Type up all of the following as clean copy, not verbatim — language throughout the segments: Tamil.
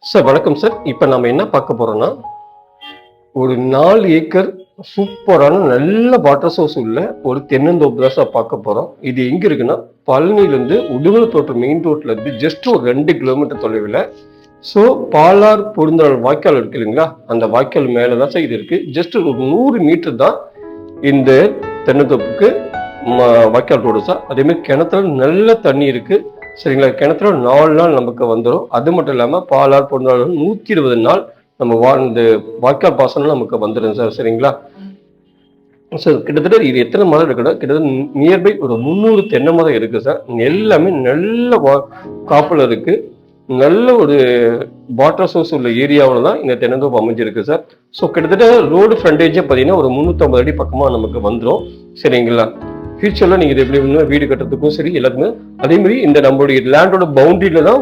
சார் வணக்கம் சார். இப்போ நம்ம என்ன பார்க்க போறோம்னா, ஒரு 4 ஏக்கர் சூப்பரான நல்ல வாட்டர் சோர்ஸ் உள்ள ஒரு தென்னந்தோப்பு தான் சார் பார்க்க போறோம். இது எங்க இருக்குன்னா, பழனியிலேருந்து உடுமலைப்பேட்டை மெயின் ரோட்ல இருந்து ஜஸ்ட் ஒரு 2 கிலோமீட்டர் தொலைவில். ஸோ பாலார் பொருந்தல் வாய்க்கால் இருக்கு இல்லைங்களா, அந்த வாய்க்கால் மேலே தான் சார் இது இருக்கு. ஜஸ்ட் ஒரு 100 மீட்டர் தான் இந்த தென்னந்தோப்புக்கு வாய்க்கால் ரோடு சார். அதேமாதிரி கிணத்துல நல்ல தண்ணி இருக்கு சரிங்களா. கிணத்துல 4 நாள் நமக்கு வந்துடும். அது மட்டும் இல்லாமல் பாலார் பொருந்தல் 120 நாள் நம்ம இந்த வாய்க்கால் பாசனம் நமக்கு வந்துடும் சார் சரிங்களா. சார் கிட்டத்தட்ட இது எத்தனை மரம் இருக்குன்னா, கிட்டத்தட்ட நியர்பை ஒரு 300 தென்னை மரம் இருக்கு சார். எல்லாமே நல்ல காப்புல இருக்கு. நல்ல ஒரு வாட்டர் சோர்ஸ் உள்ள ஏரியாவில் தான் இந்த தென்னந்தோப்பு அமைஞ்சிருக்கு சார். ஸோ கிட்டத்தட்ட ரோடு ஃப்ரண்டேஜே பார்த்தீங்கன்னா ஒரு 350 அடி பக்கமாக நமக்கு வந்துடும் சரிங்களா. ஃபியூச்சரில் நீங்கள் இது எப்படி வீடு கட்டுறதுக்கும் சரி எல்லாத்துக்குமே அதே மாதிரி இந்த நம்மளுடைய லேண்டோட பவுண்டரியில தான்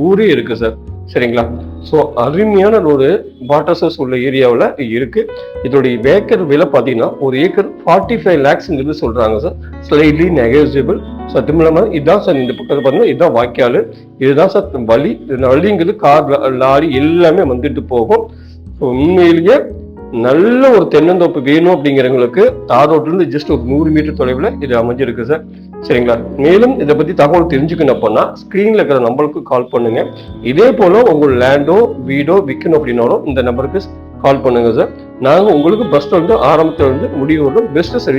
ஊரே இருக்கு சார் சரிங்களா. ஸோ அருமையான ஒரு வாட்டர் சோர்ஸ் உள்ள ஏரியாவில் இருக்கு. இதோடைய ஏக்கர் விலை பார்த்தீங்கன்னா ஒரு ஏக்கர் 45 lakhsங்கிறது சொல்றாங்க சார். Slightly negotiable. ஸோ அது இல்லாமல் இதுதான் சார் இந்த பக்கத்தில் பார்த்தீங்கன்னா இதுதான் வாய்க்கால். இதுதான் சார் வழி. வழிங்கிறது கார் லாரி எல்லாமே வந்துட்டு போகும். ஸோ உண்மையிலேயே நல்ல ஒரு தென்னந்தோப்பு வேணும் அப்படிங்கிறவங்களுக்கு தார் ரோட்ல இருந்து ஜஸ்ட் ஒரு 100 மீட்டர் தொலைவில் இது அமைஞ்சிருக்கு சார் சரிங்களா. மேலும் இதை பத்தி தகவல் தெரிஞ்சுக்கணும் அப்படின்னா ஸ்கிரீன்ல இருக்கிற நம்பருக்கு கால் பண்ணுங்க. இதே போல உங்க லேண்டோ வீடோ விற்கணும் அப்படின்னாலும் இந்த நம்பருக்கு கால் பண்ணுங்க சார். நாங்கள் உங்களுக்கு பஸ் ஸ்டாண்ட் ஆரம்பத்துல இருந்து முடிவு பெஸ்ட் சர்வீஸ்